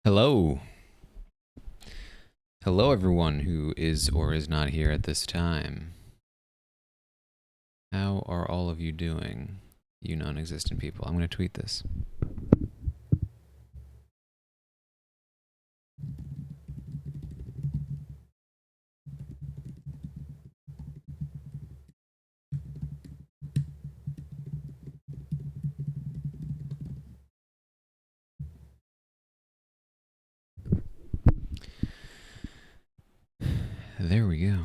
Hello. Hello, everyone who is or is not here at this time. How are all of you doing, you non-existent people? I'm going to tweet this. There we go.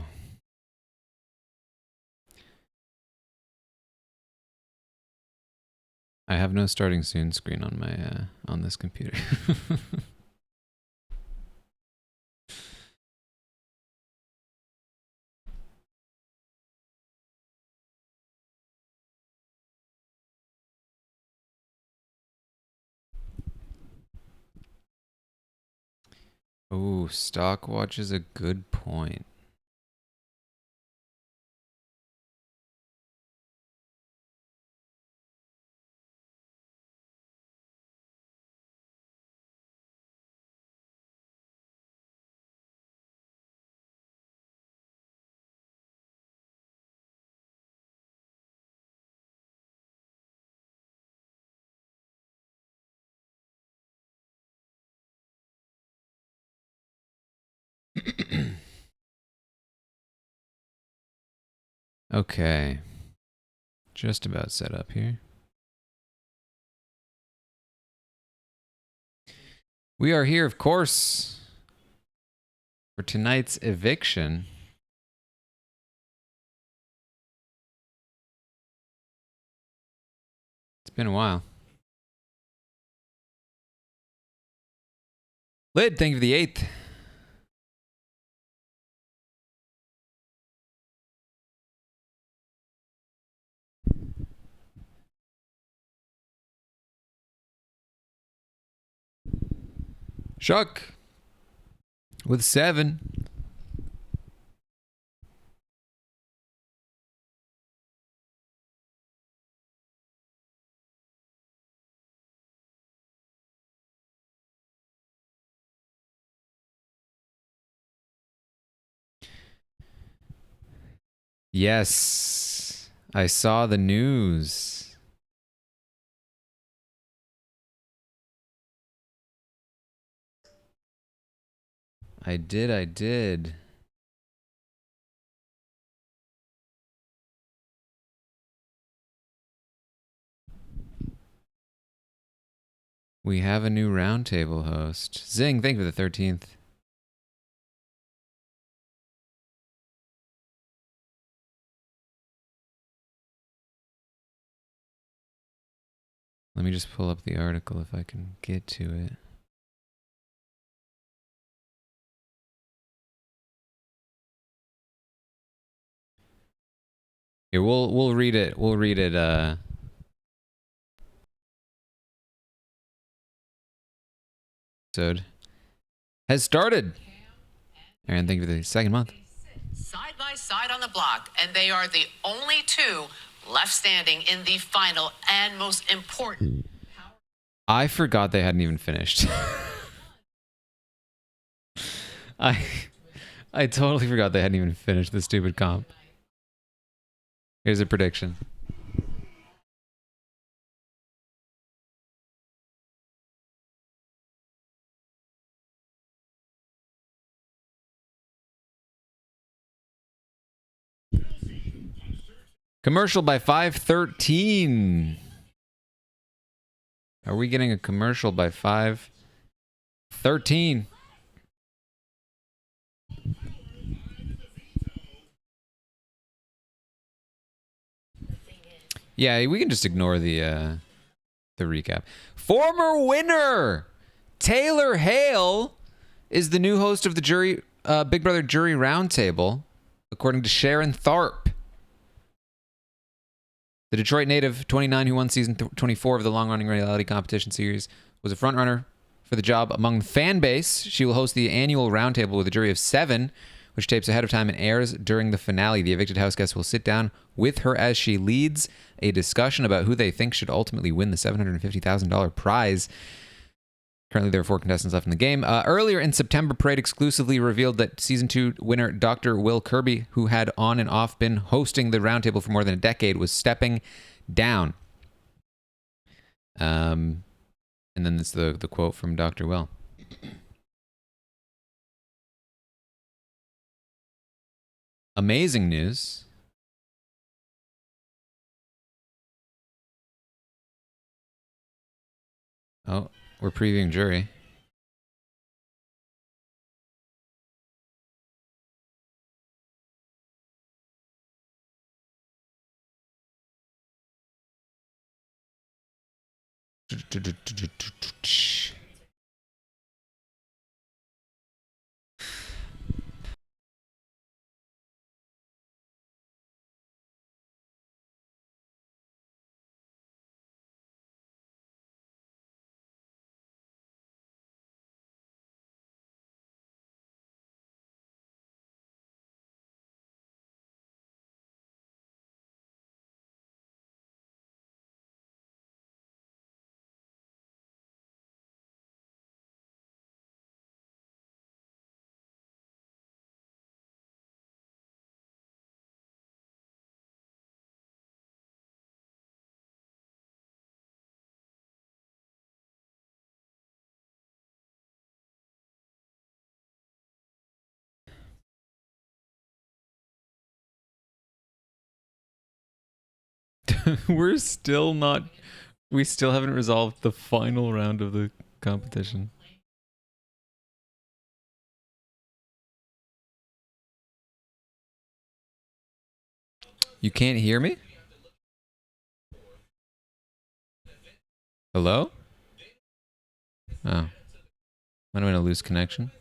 I have no starting soon screen on my on this computer. Oh, Stockwatch is a good point. Okay. Just about set up here. We are here, of course, for tonight's eviction. It's been a while. Lid, thank you for the 8th. Shuck with 7. Yes, I saw the news. I did. We have a new roundtable host. Zing, thank you for the 13th. Let me just pull up the article if I can get to it. Here, we'll read it. We'll read it. Episode has started. Aaron, thank you for the 2nd month. Side by side on the block, and they are the only two left standing in the final and most important. I forgot they hadn't even finished. I totally forgot they hadn't even finished the stupid comp. Here's a prediction. Commercial by 5:13. Are we getting a commercial by 5:13? Yeah, we can just ignore the recap. Former winner Taylor Hale is the new host of the jury Big Brother Jury Roundtable, according to Sharon Tharp. The Detroit native, 29, who won season 24 of the long-running reality competition series, was a frontrunner for the job among the fan base. She will host the annual roundtable with a jury of 7, which tapes ahead of time and airs during the finale. The evicted house guests will sit down with her as she leads a discussion about who they think should ultimately win the $750,000 prize. Currently, there are 4 contestants left in the game. Earlier in September, Parade exclusively revealed that Season 2 winner Dr. Will Kirby, who had on and off been hosting the roundtable for more than a decade, was stepping down. And then it's the quote from Dr. Will. Amazing news. Oh, we're previewing jury. We still haven't resolved the final round of the competition. You can't hear me? Hello? Oh. Might have been a loose connection.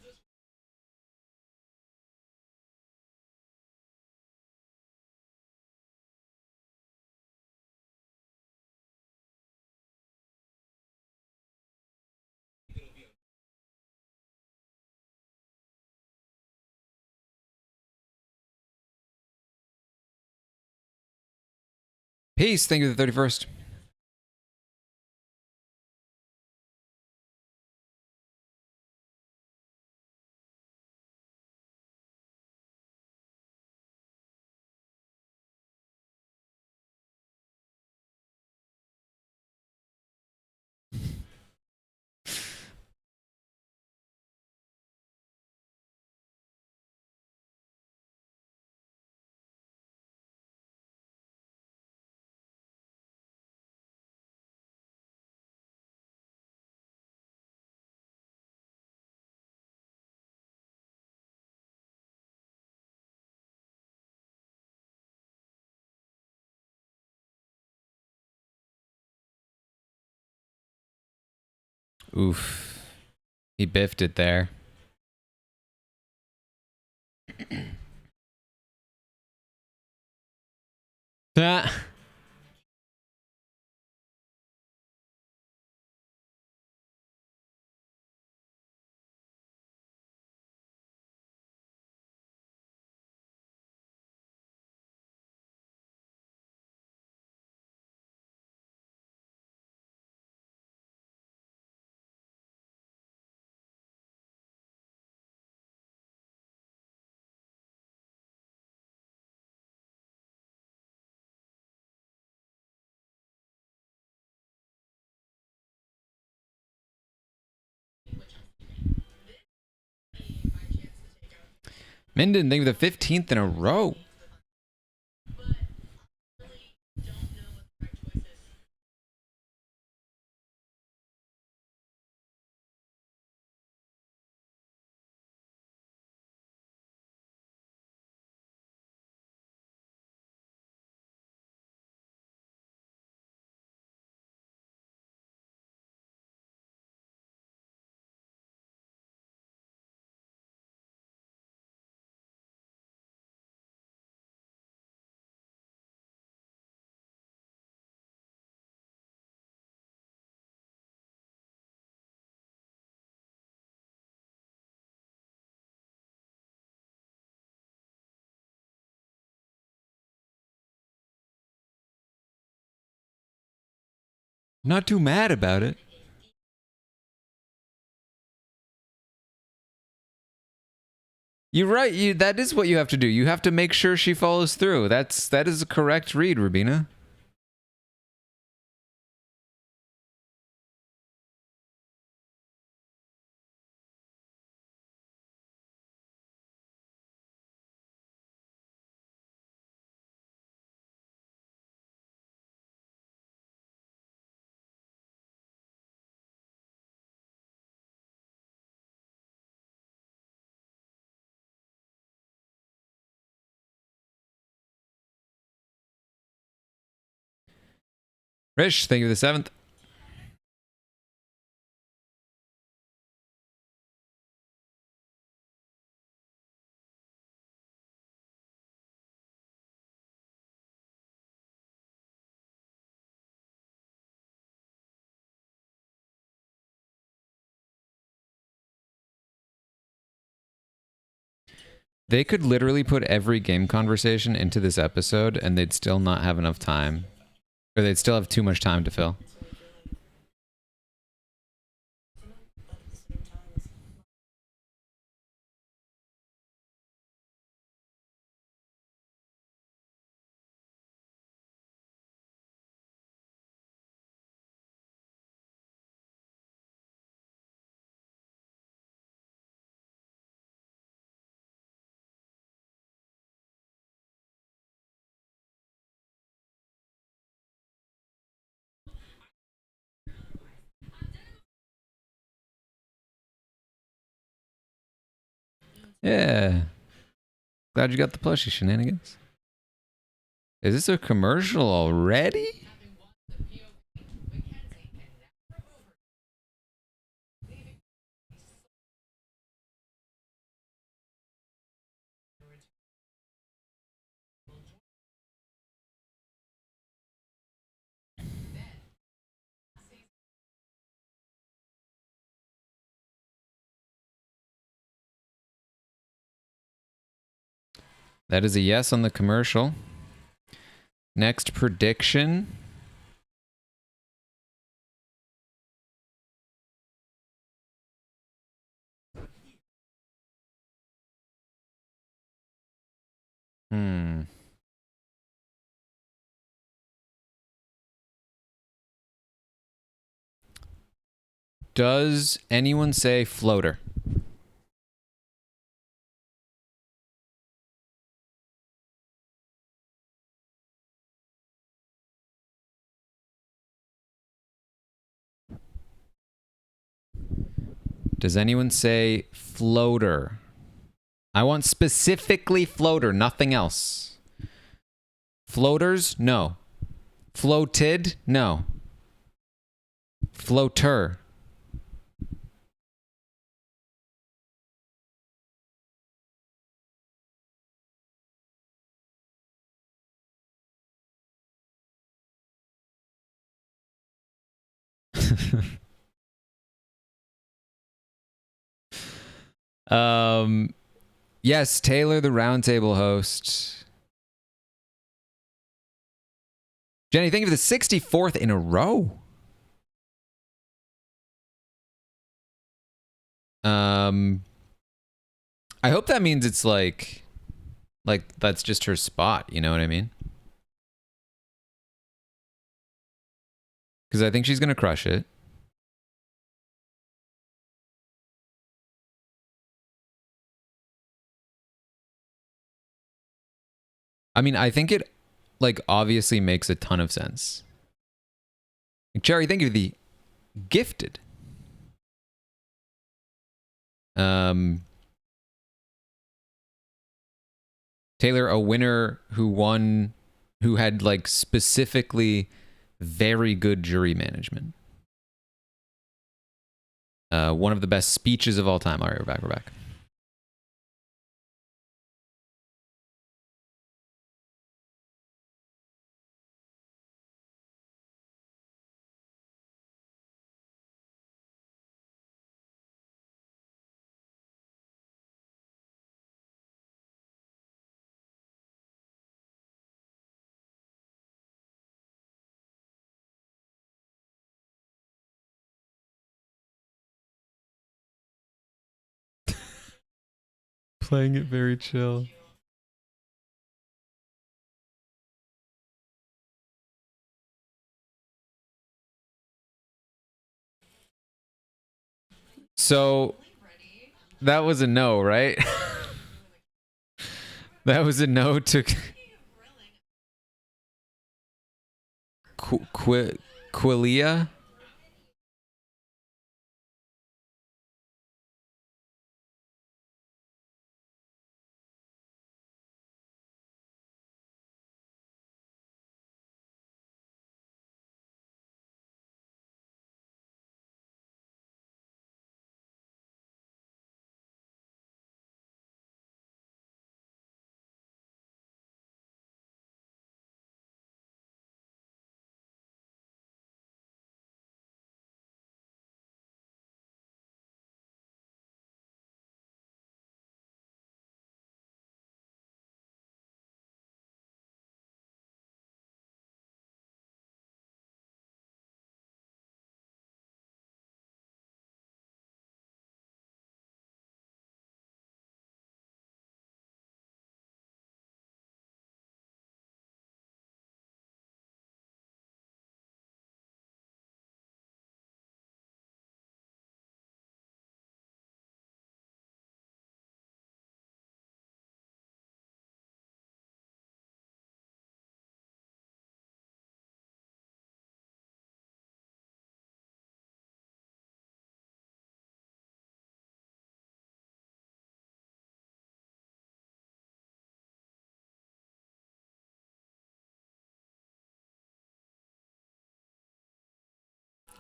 Peace. Thank you for the 31st. Oof. He biffed it there. Ah. Minden, thank you for the 15th in a row. Not too mad about it. You're right. That is what you have to do. You have to make sure she follows through. That is a correct read, Rubina. Rish, thank you for the 7th. They could literally put every game conversation into this episode and they'd still not have enough time. Or they'd still have too much time to fill. Yeah. Glad you got the plushie shenanigans. Is this a commercial already? That is a yes on the commercial. Next prediction. Does anyone say floater? Does anyone say floater? I want specifically floater, nothing else. Floaters? No. Floated? No. Floater. Yes, Taylor, the roundtable host. Jenny, thank you for the 64th in a row. I hope that means it's like that's just her spot, you know what I mean? Because I think she's gonna crush it. I mean, I think it like obviously makes a ton of sense. Cherry, thank you for the gifted. Taylor, a winner who had like specifically very good jury management. One of the best speeches of all time. All right, we're back. Playing it very chill. So that was a no, right? That was a no to Quillia.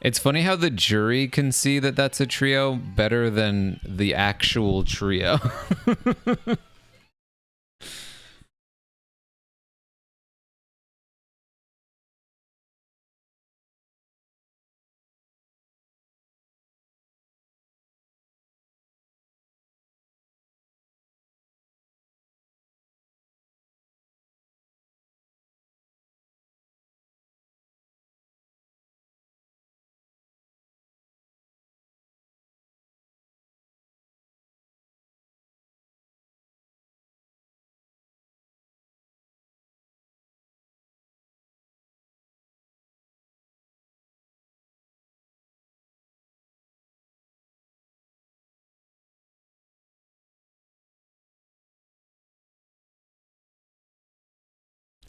It's funny how the jury can see that that's a trio better than the actual trio.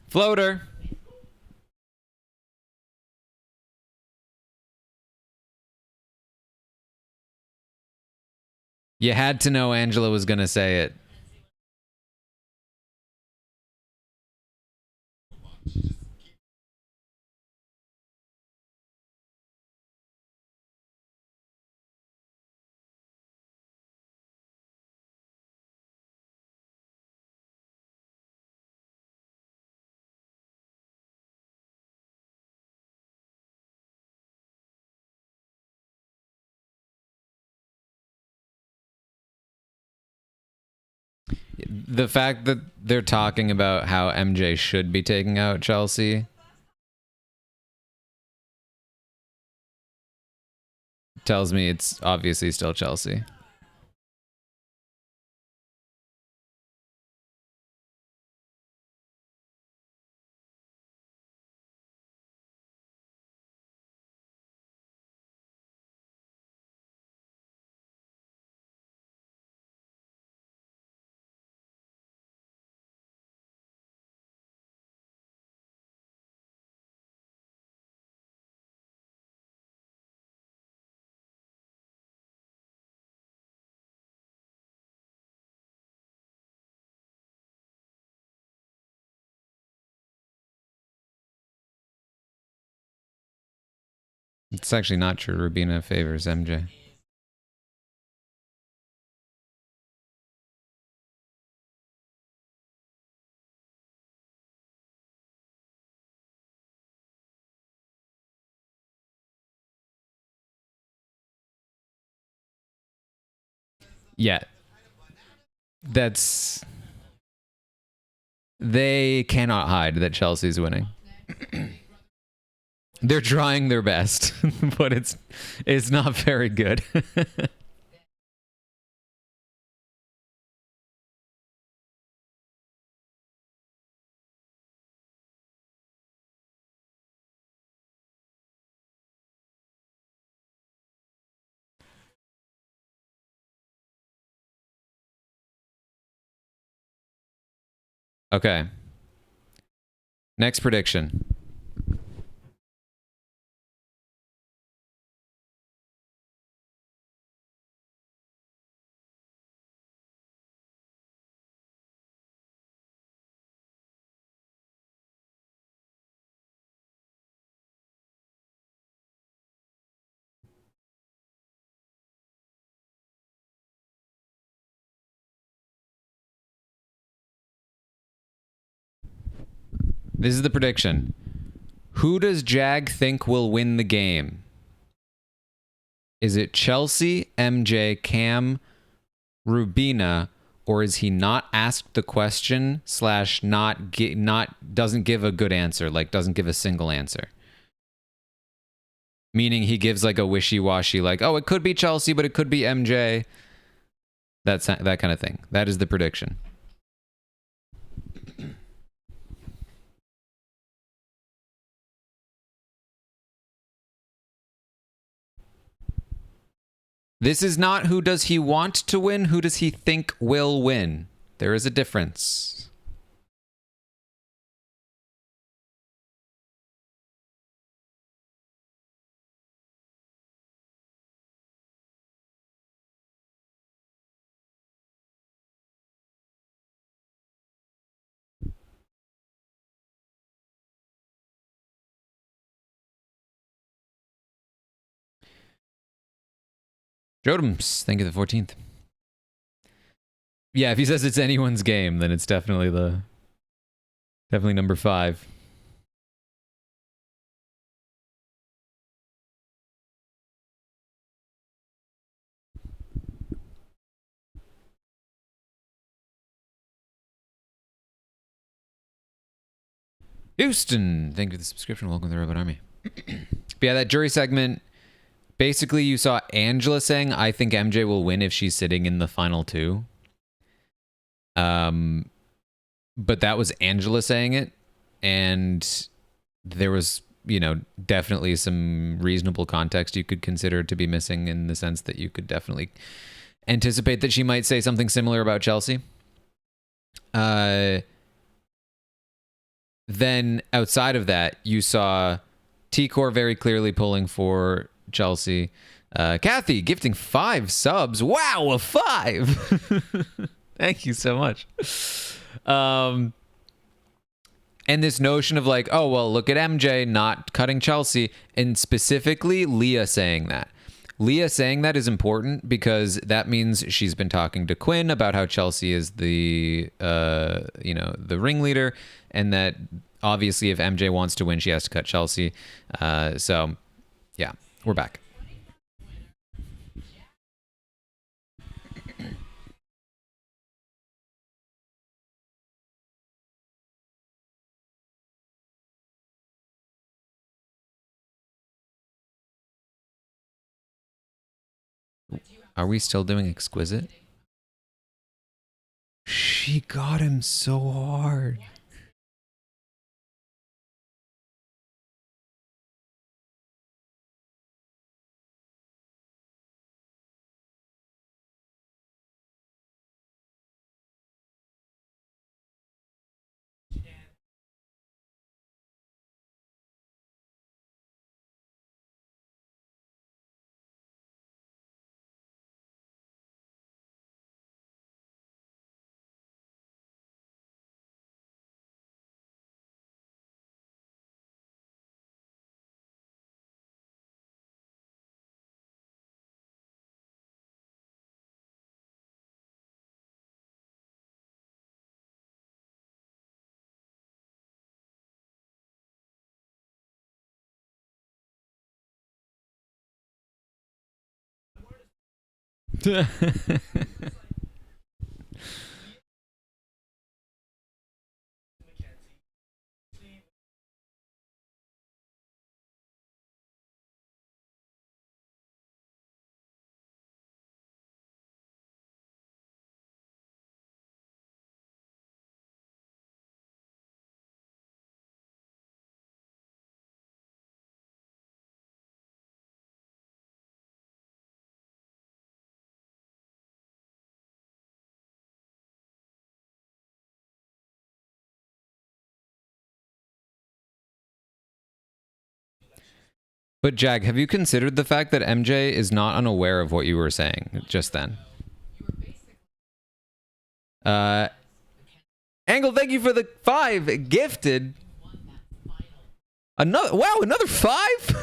Floater. You had to know Angela was going to say it. The fact that they're talking about how MJ should be taking out Chelsea tells me it's obviously still Chelsea. It's actually not true. Rubina favors MJ. Yeah. That's... They cannot hide that Chelsea's winning. They're trying their best, but it's not very good. Okay. Next prediction. This is the prediction. Who does Jag think will win the game? Is it Chelsea, MJ, Cam, Rubina, or is he not asked the question / not doesn't give a good answer, like doesn't give a single answer? Meaning he gives like a wishy-washy, like, oh, it could be Chelsea, but it could be MJ. That's that kind of thing. That is the prediction. This is not who does he want to win, who does he think will win. There is a difference. Jodems, thank you the 14th. Yeah, if he says it's anyone's game, then it's definitely number 5. Houston, thank you for the subscription. Welcome to the Robot Army. But yeah, that jury segment, basically you saw Angela saying, I think MJ will win if she's sitting in the final 2. But that was Angela saying it, and there was, definitely some reasonable context you could consider to be missing, in the sense that you could definitely anticipate that she might say something similar about Chelsea. Then outside of that, you saw T-Core very clearly pulling for Chelsea. Kathy gifting 5 subs. Wow, a 5. Thank you so much. And this notion of like, oh, well, look at MJ not cutting Chelsea, and specifically Leah saying that. Leah saying that is important because that means she's been talking to Quinn about how Chelsea is the ringleader, and that obviously if MJ wants to win, she has to cut Chelsea. So, yeah, we're back. Are we still doing Exquisite? She got him so hard. But Jag, have you considered the fact that MJ is not unaware of what you were saying just then? Angle, thank you for the 5 gifted. Another 5?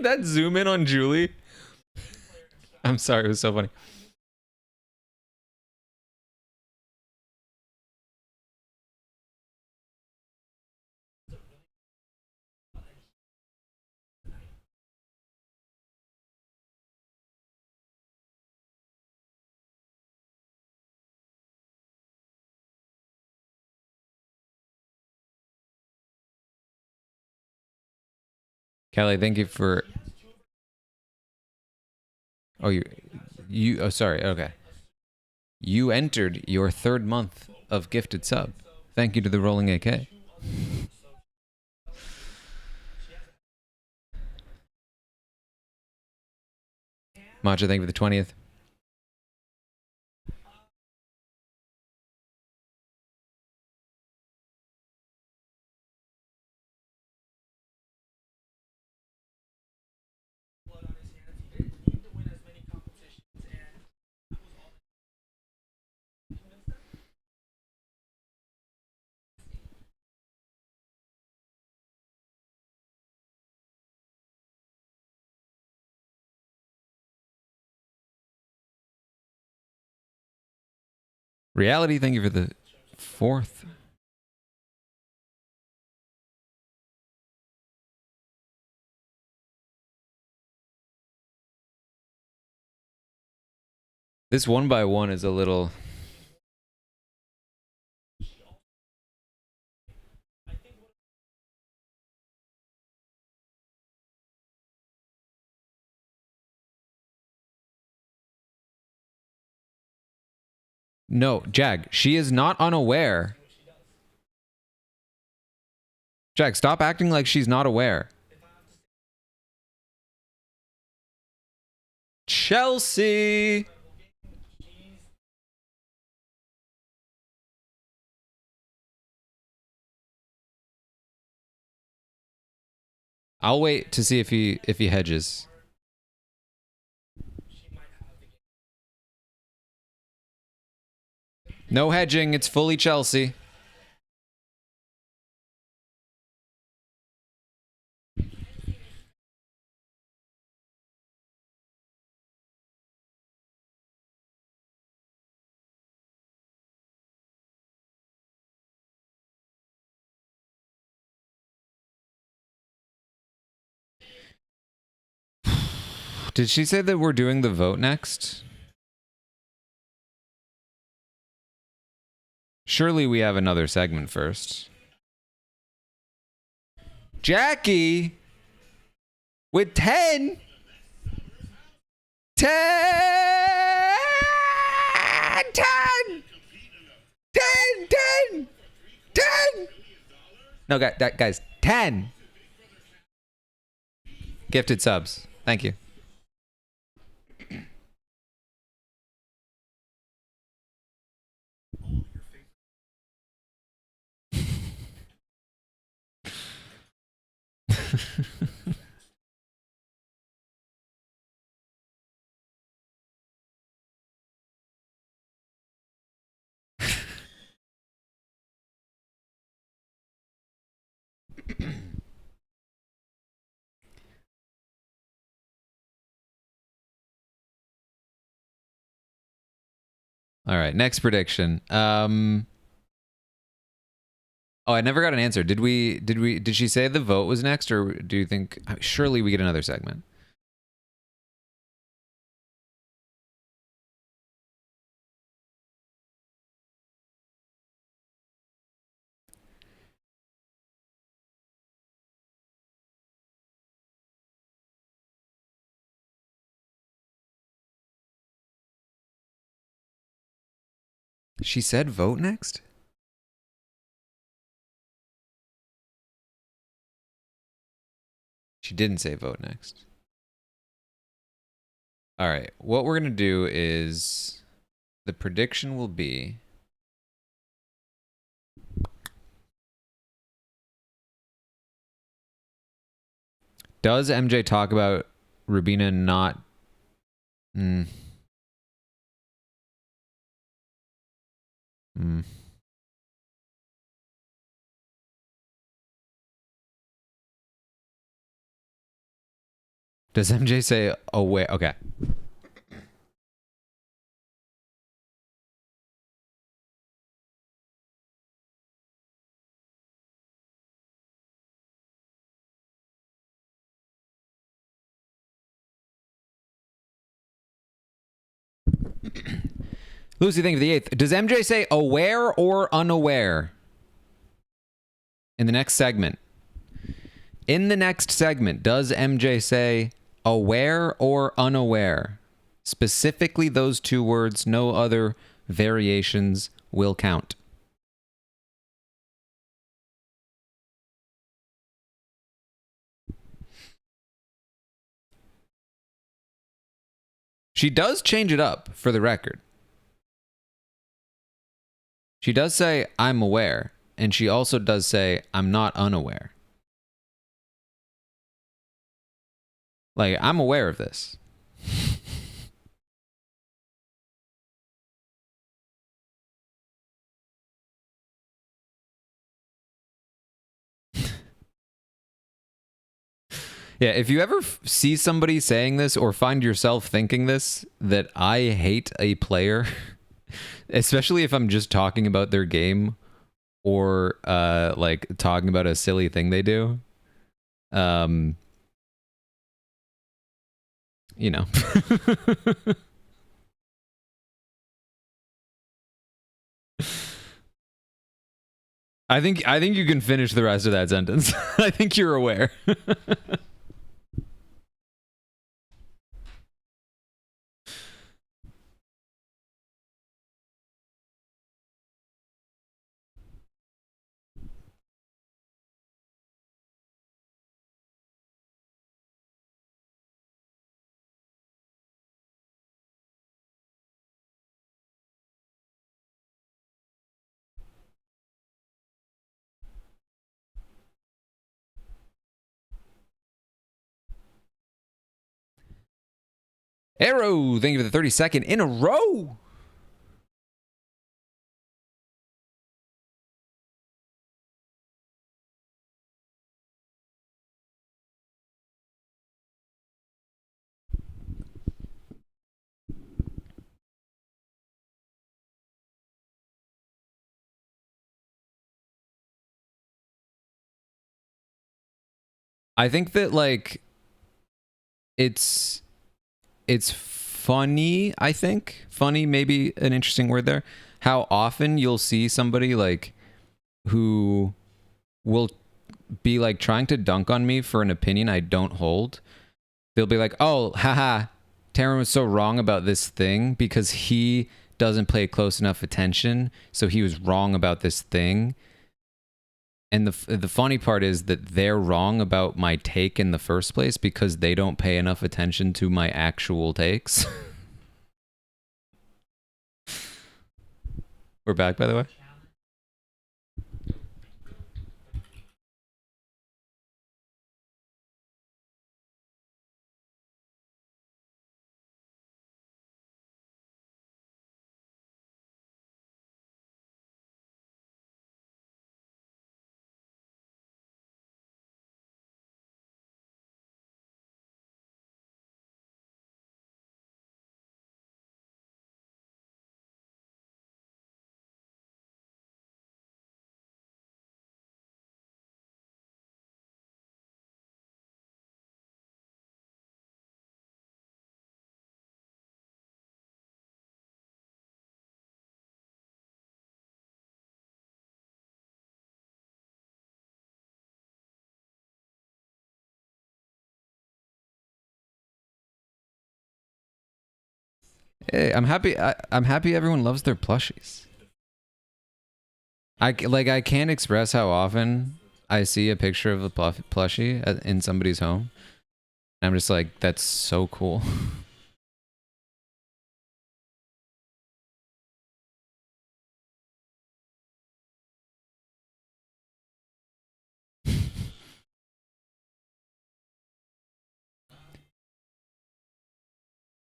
That zoom in on Julie. I'm sorry, it was so funny. Kelly, thank you for. Oh, you. Oh, sorry. Okay. You entered your 3rd month of gifted sub. Thank you to the Rolling AK. Matcha, thank you for the 20th. Reality, thank you for the 4th. This 1x1 is a little. No, Jag, she is not unaware. Jag, stop acting like she's not aware. Chelsea! I'll wait to see if he hedges. No hedging, it's fully Chelsea. Did she say that we're doing the vote next? Surely we have another segment first. Jackie with 10. 10! 10! 10! 10! 10! No, guys, 10! Gifted subs. Thank you. All right, next prediction. Oh, I never got an answer. Did she say the vote was next, or do you think surely we get another segment? She said vote next? She didn't say vote next. All right. What we're going to do is the prediction will be does MJ talk about Rubina not mm, mm. Does MJ say aware? Okay. Lucy, thank you for the 8th. Does MJ say aware or unaware in the next segment? In the next segment, does MJ say aware or unaware? Specifically those two words, no other variations will count. She does change it up, for the record. She does say, I'm aware. And she also does say, I'm not unaware. Like, I'm aware of this. Yeah, if you ever see somebody saying this or find yourself thinking this, that I hate a player, especially if I'm just talking about their game or like talking about a silly thing they do, you know. I think you can finish the rest of that sentence. I think you're aware. Arrow, thank you for the 32nd in a row. I think that like it's funny, I think. Funny, maybe an interesting word there. How often you'll see somebody like who will be like trying to dunk on me for an opinion I don't hold. They'll be like, "Oh, haha, Taran was so wrong about this thing because he doesn't pay close enough attention, so he was wrong about this thing." And the funny part is that they're wrong about my take in the first place because they don't pay enough attention to my actual takes. We're back, by the way. Hey, I'm happy. I'm happy everyone loves their plushies. I can't express how often I see a picture of a plushie in somebody's home. I'm just like, that's so cool.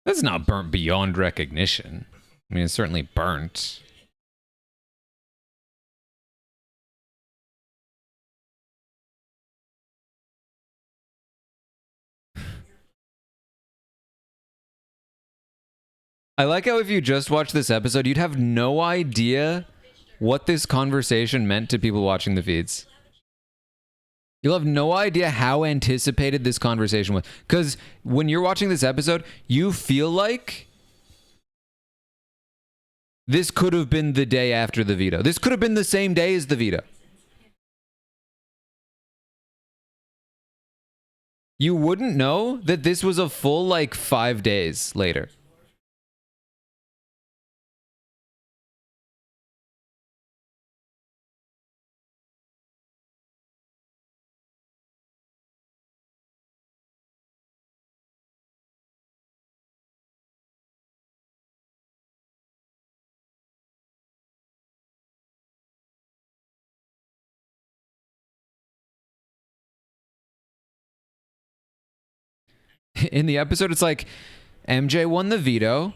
That's not burnt beyond recognition. I mean, it's certainly burnt. I like how if you just watch this episode, you'd have no idea what this conversation meant to people watching the feeds. You'll have no idea how anticipated this conversation was. Because when you're watching this episode, you feel like this could have been the day after the veto. This could have been the same day as the veto. You wouldn't know that this was a full, like, 5 days later. In the episode, it's like MJ won the veto,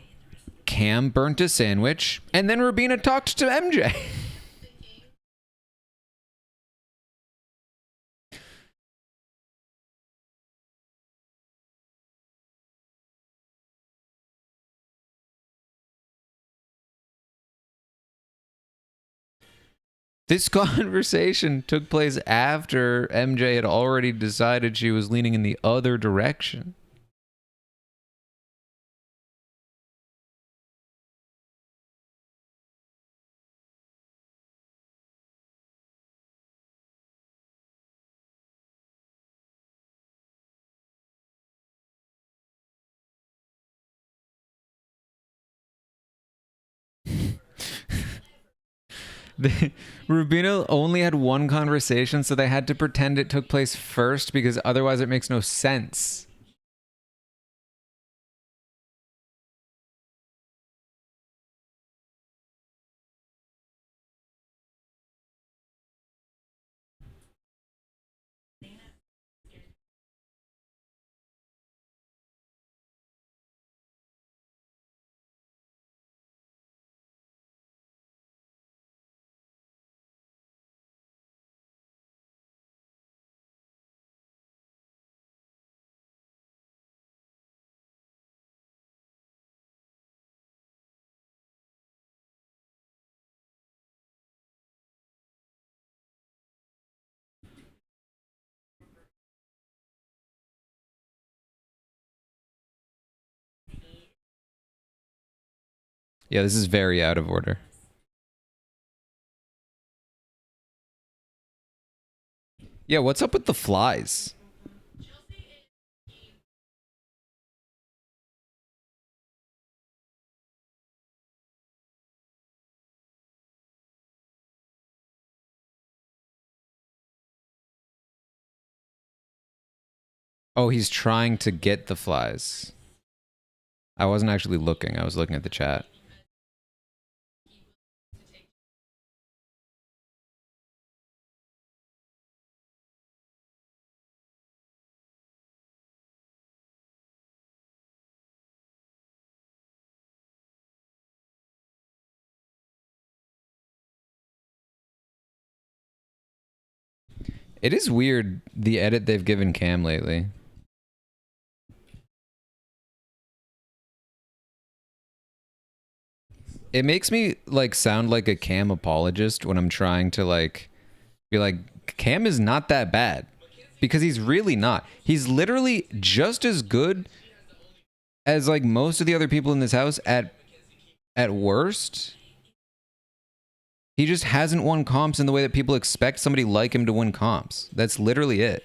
Cam burnt a sandwich, and then Rubina talked to MJ. This conversation took place after MJ had already decided she was leaning in the other direction. Rubino only had one conversation, so they had to pretend it took place first because otherwise it makes no sense. Yeah, this is very out of order. Yeah, what's up with the flies? Oh, he's trying to get the flies. I wasn't actually looking. I was looking at the chat. It is weird, the edit they've given Cam lately. It makes me like sound like a Cam apologist when I'm trying to like be like, Cam is not that bad. Because he's really not. He's literally just as good as like most of the other people in this house at worst. He just hasn't won comps in the way that people expect somebody like him to win comps. That's literally it.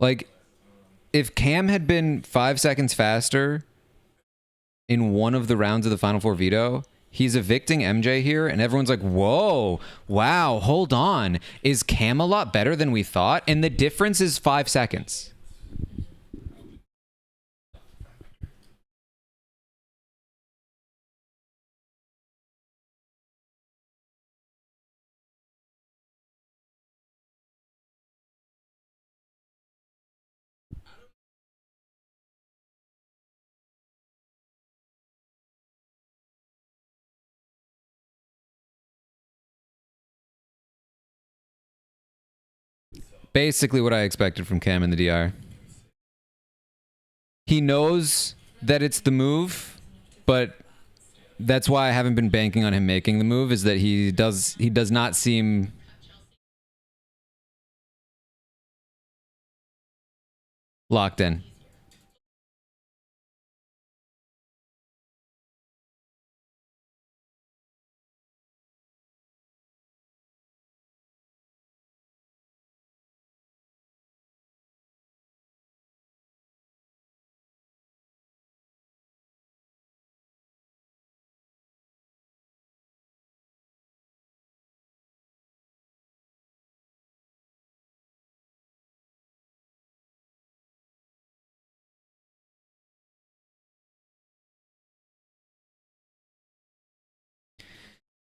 Like, if Cam had been 5 seconds faster in one of the rounds of the Final Four veto, he's evicting MJ here, and everyone's like, whoa, wow, hold on. Is Cam a lot better than we thought? And the difference is 5 seconds. Basically what I expected from Cam in the DR. He knows that it's the move, but that's why I haven't been banking on him making the move, is that he does not seem locked in.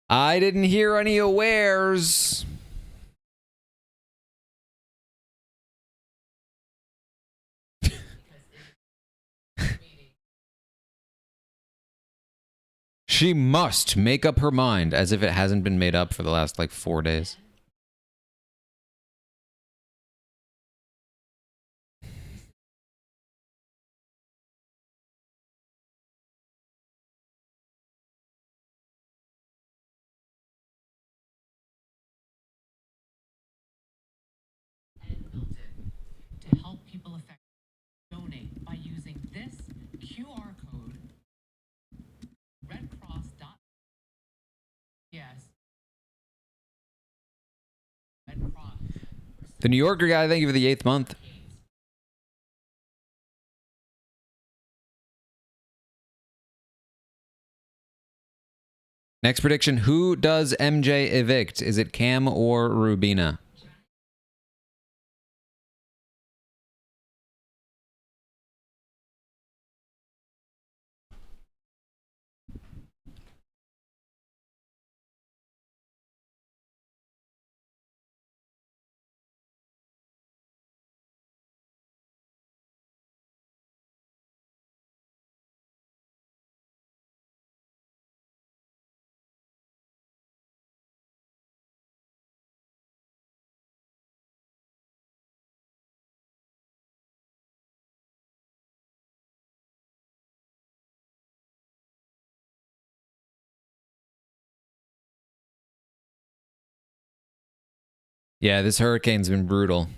I didn't hear any awares. She must make up her mind, as if it hasn't been made up for the last, like, 4 days. To help people donate by using this QR code. Red Cross. Yes. Red Cross. The New Yorker guy, thank you for the 8th month. Next prediction, who does MJ evict? Is it Cam or Rubina? Yeah, this hurricane's been brutal.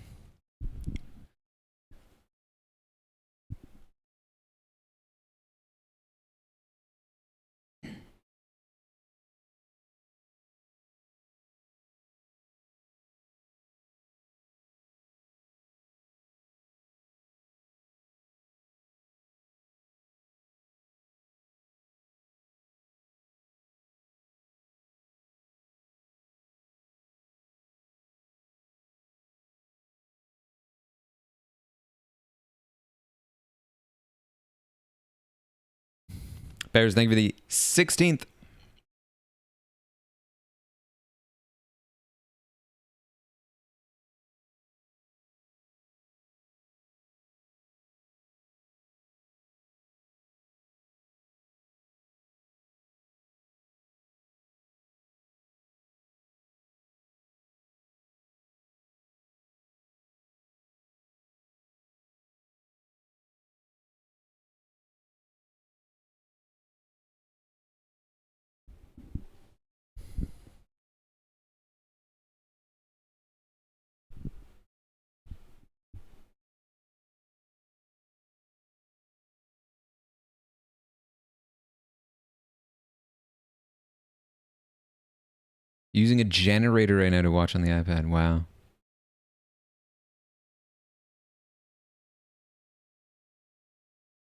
Bears, thank you for the 16th. Using a generator right now to watch on the iPad. Wow.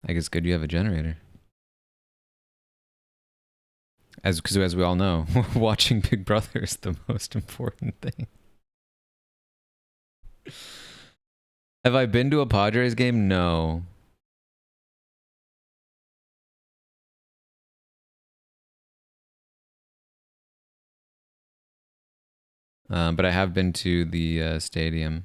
I guess good you have a generator. Because as we all know, watching Big Brother is the most important thing. Have I been to a Padres game? No. But I have been to the stadium.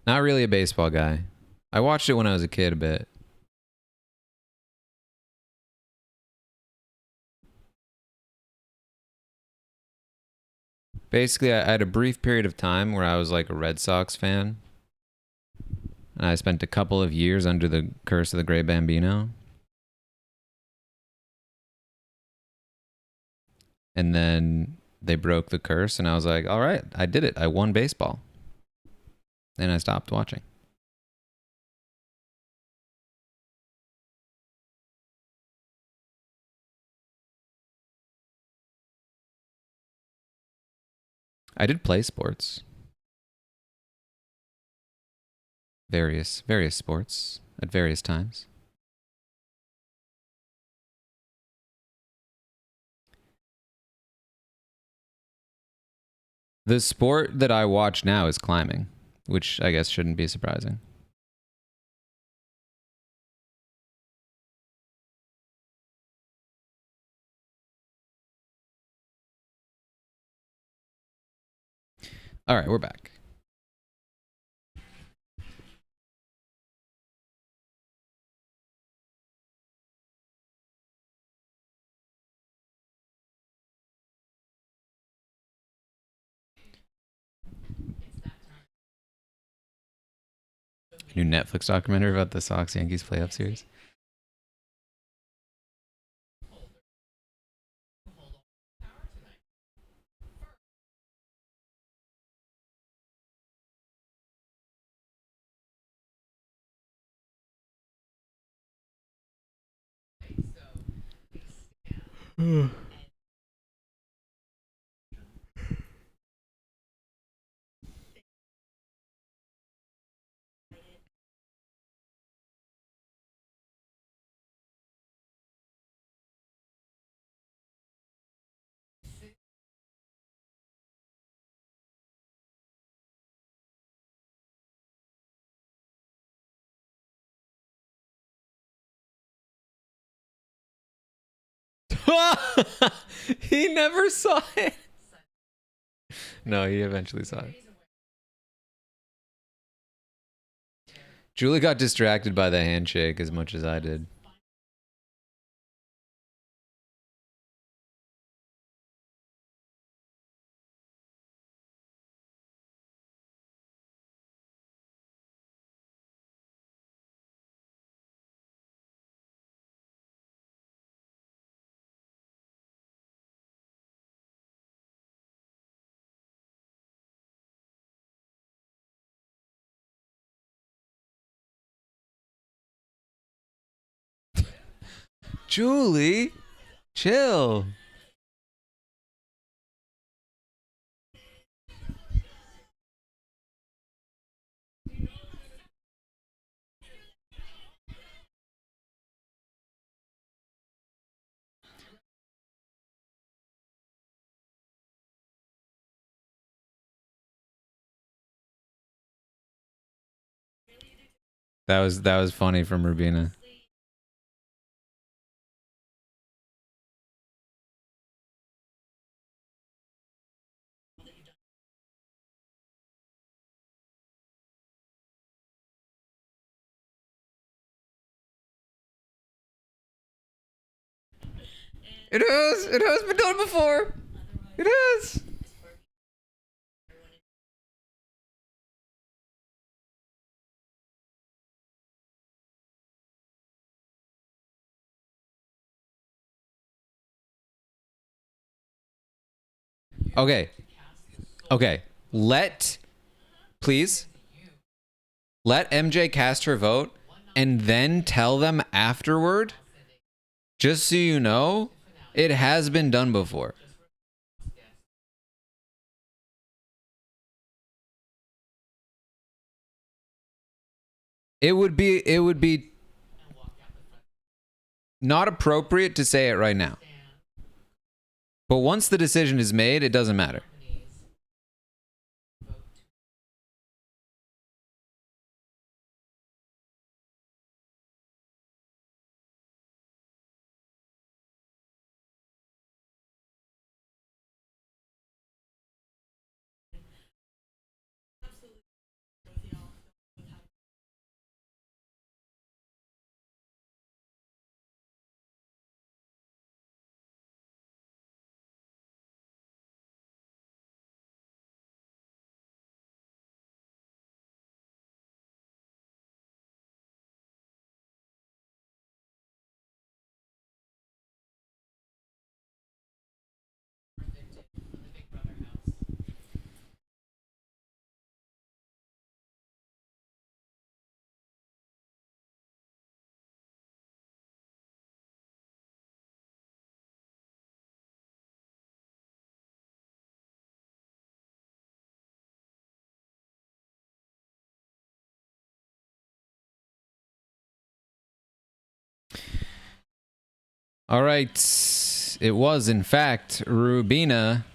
Not really a baseball guy. I watched it when I was a kid a bit. Basically, I had a brief period of time where I was like a Red Sox fan. And I spent a couple of years under the curse of the Gray Bambino. And then they broke the curse, and I was like, all right, I did it. I won baseball. And I stopped watching. I did play sports. Various sports at various times. The sport that I watch now is climbing, which I guess shouldn't be surprising. All right, we're back. New Netflix documentary about the Sox Yankees playoff series. He never saw it. No, he eventually saw it. Julie got distracted by the handshake as much as I did. Julie, chill. That was funny from Rubina. It has. It has been done before. It has. Okay. Okay. Please, let MJ cast her vote and then tell them afterward, just so you know, it has been done before. It would be not appropriate to say it right now. But once the decision is made, it doesn't matter. All right. It was, in fact, Rubina.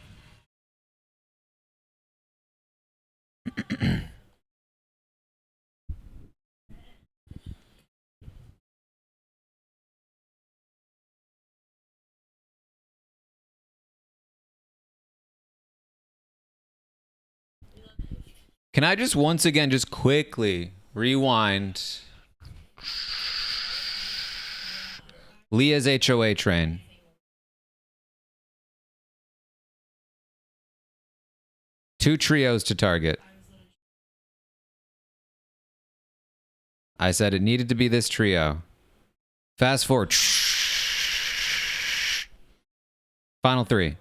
Can I just once again just quickly rewind Leah's HOA train? Two trios to target. I said it needed to be this trio. Fast forward. Final three.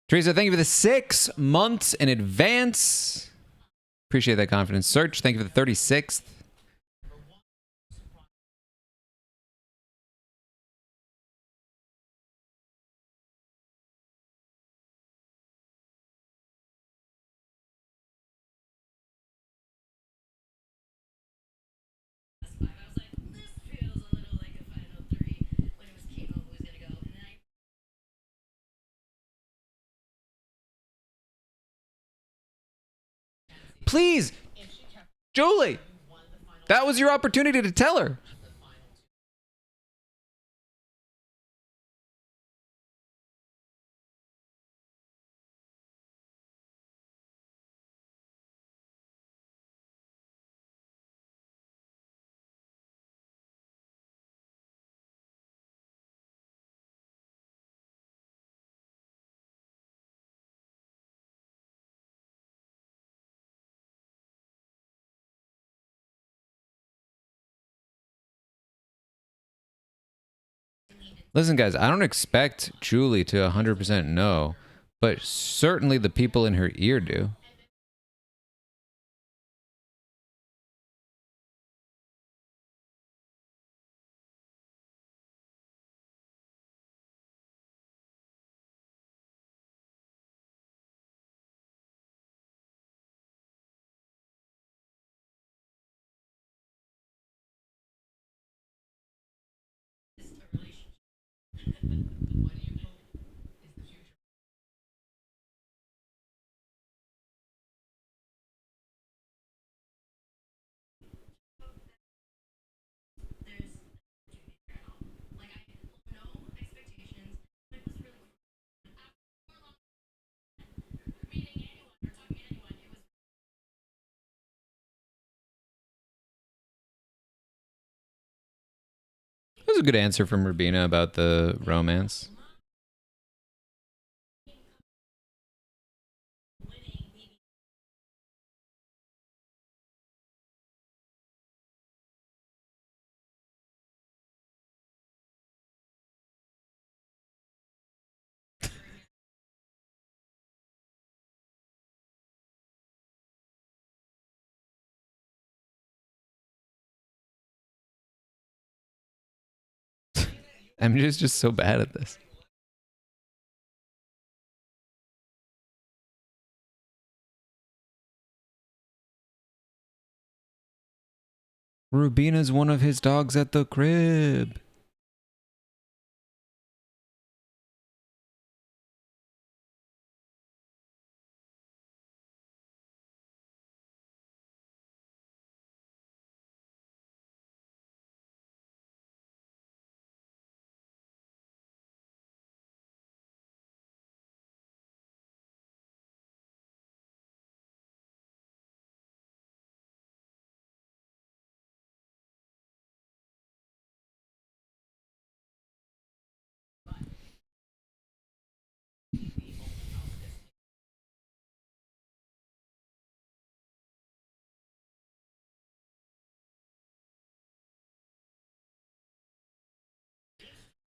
Teresa, thank you for the 6 months in advance. Appreciate that confidence. Search, thank you for the 36th. Please, Julie, that was your opportunity to tell her. Listen, guys, I don't expect Julie to 100% know, but certainly the people in her ear do. That was a good answer from Rubina about the romance. MJ's just so bad at this. Rubina's one of his dogs at the crib.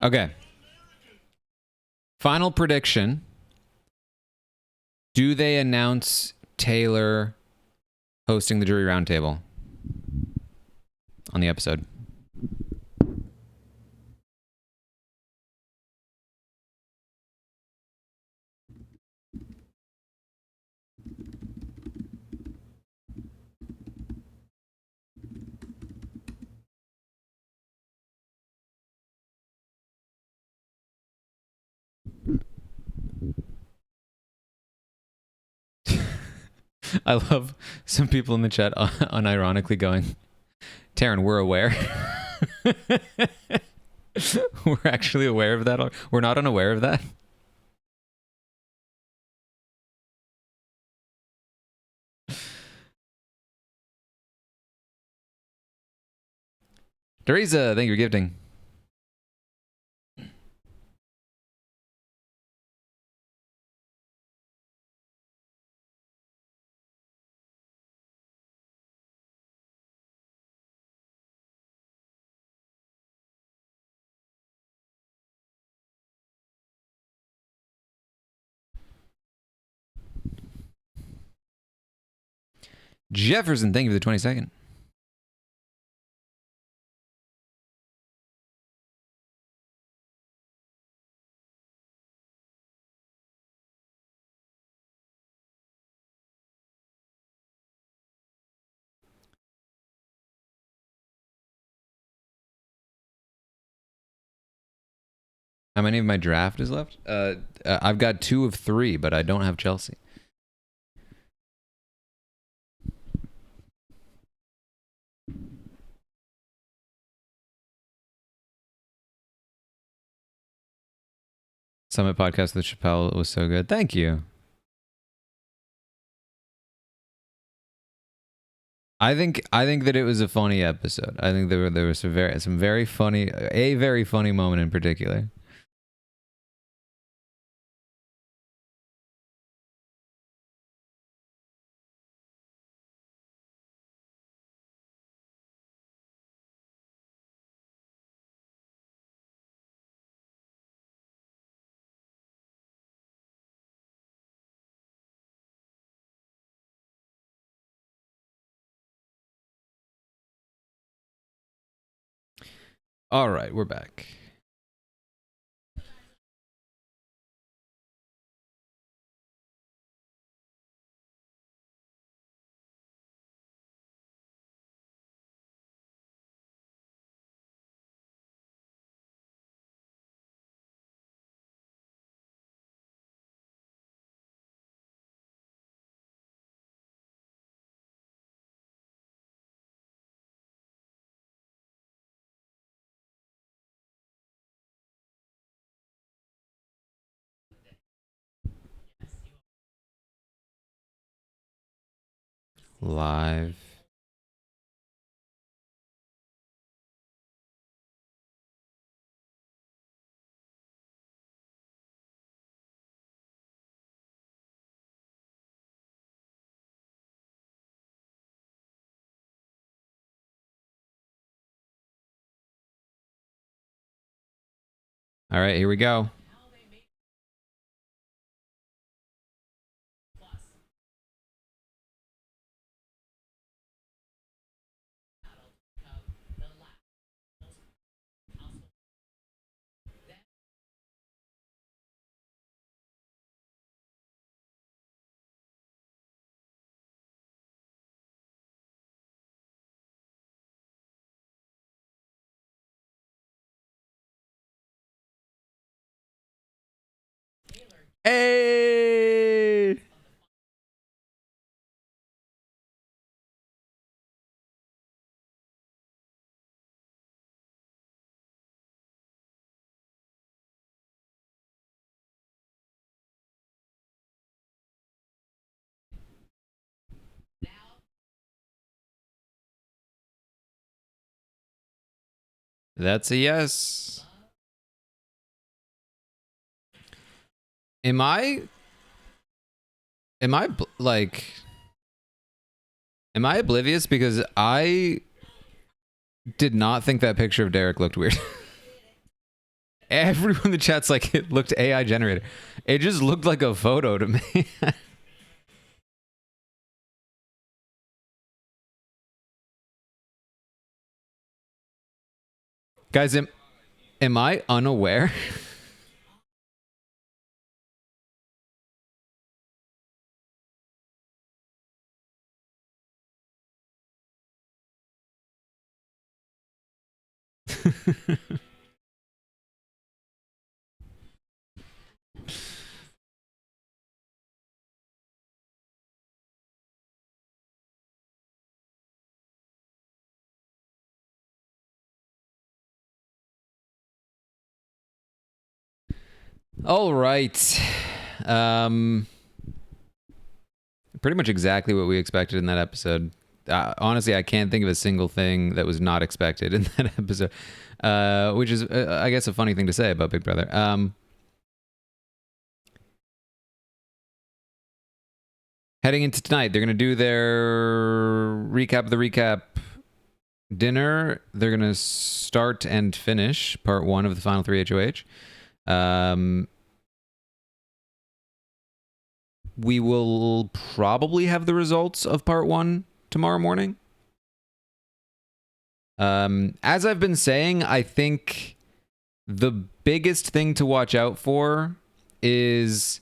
Okay. Final prediction. Do they announce Taylor hosting the jury roundtable on the episode? I love some people in the chat unironically going, Taran, we're aware. We're actually aware of that. We're not unaware of that. Teresa, thank you for gifting. Jefferson, thank you for the 22nd. How many of my draft is left? I've got 2 of 3, but I don't have Chelsea. Summit podcast with Chappelle was so good. Thank you. I think that it was a funny episode. I think there was some very funny, a very funny moment in particular. All right, we're back. Live. All right, here we go. Hey! That's a yes. Am I like, am I oblivious? Because I did not think that picture of Derek looked weird. Everyone in the chat's like, it looked AI generated. It just looked like a photo to me. Guys, am I unaware? All right. Pretty much exactly what we expected in that episode. Honestly, I can't think of a single thing that was not expected in that episode, which is, I guess, a funny thing to say about Big Brother. Heading into tonight, they're going to do their recap of the recap dinner. They're going to start and finish part 1 of the final 3 HOH. We will probably have the results of part 1 tomorrow morning. As I've been saying, I think the biggest thing to watch out for is,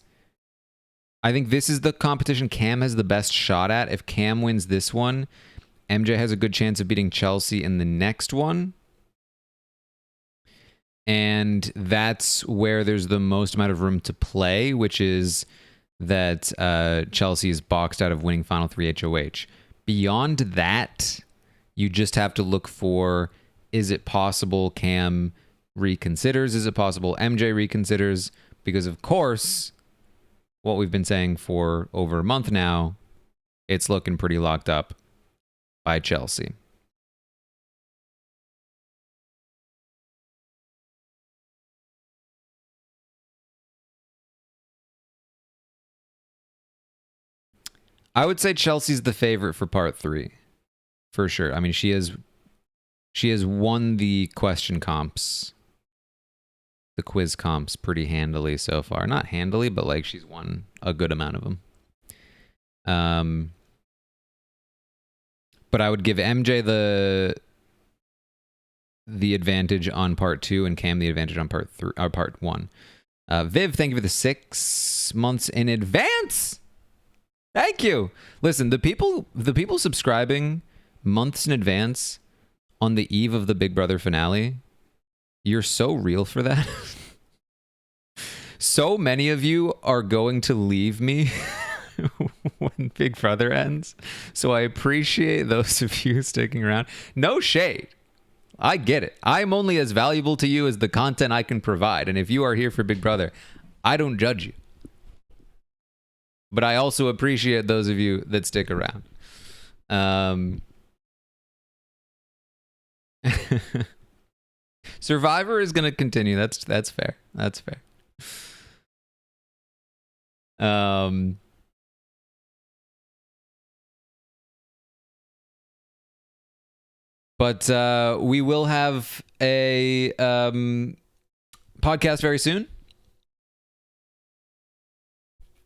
I think this is the competition Cam has the best shot at. If Cam wins this one, MJ has a good chance of beating Chelsea in the next one. And that's where there's the most amount of room to play, which is that Chelsea is boxed out of winning final 3 HOH. Beyond that, you just have to look for, is it possible Cam reconsiders? Is it possible MJ reconsiders? Because, of course, what we've been saying for over a month now, it's looking pretty locked up by Chelsea. I would say Chelsea's the favorite for part 3, for sure. I mean, she has won the question comps, the quiz comps, pretty handily so far. Not handily, but like she's won a good amount of them. But I would give MJ the advantage on part 2 and Cam the advantage on part 3 or part 1. Viv, thank you for the 6 months in advance. Thank you. Listen, the people subscribing months in advance on the eve of the Big Brother finale, you're so real for that. So many of you are going to leave me when Big Brother ends. So I appreciate those of you sticking around. No shade. I get it. I'm only as valuable to you as the content I can provide. And if you are here for Big Brother, I don't judge you. But I also appreciate those of you that stick around. Survivor is going to continue. That's fair. That's fair. But we will have a podcast very soon.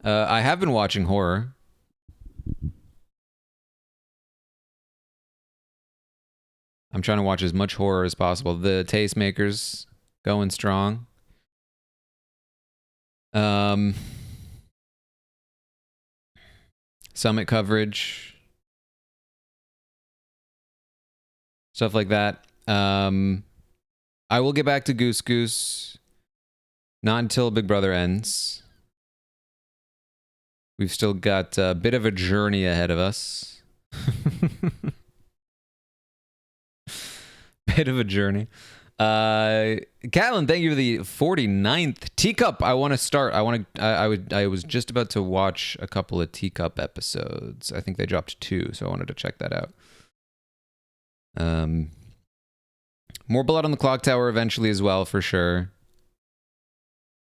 I have been watching horror. I'm trying to watch as much horror as possible. The Tastemakers going strong. Summit coverage. Stuff like that. I will get back to Goose Goose. Not until Big Brother ends. We've still got a bit of a journey ahead of us. Bit of a journey. Catelyn, thank you for the 49th Teacup. I want to start. I was just about to watch a couple of Teacup episodes. I think they dropped 2, so I wanted to check that out. More Blood on the Clock Tower eventually as well, for sure.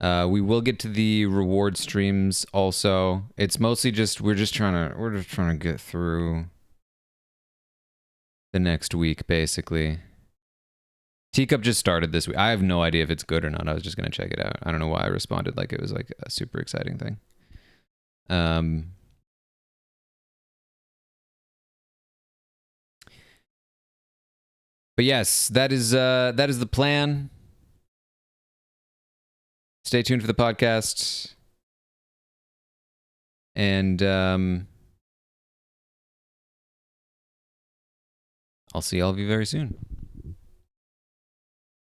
We will get to the reward streams also. It's mostly just we're just trying to get through the next week, basically. Teacup just started this week. I have no idea if it's good or not. I was just gonna check it out. I don't know why I responded like it was like a super exciting thing. But yes, that is the plan. Stay tuned for the podcast. And I'll see all of you very soon.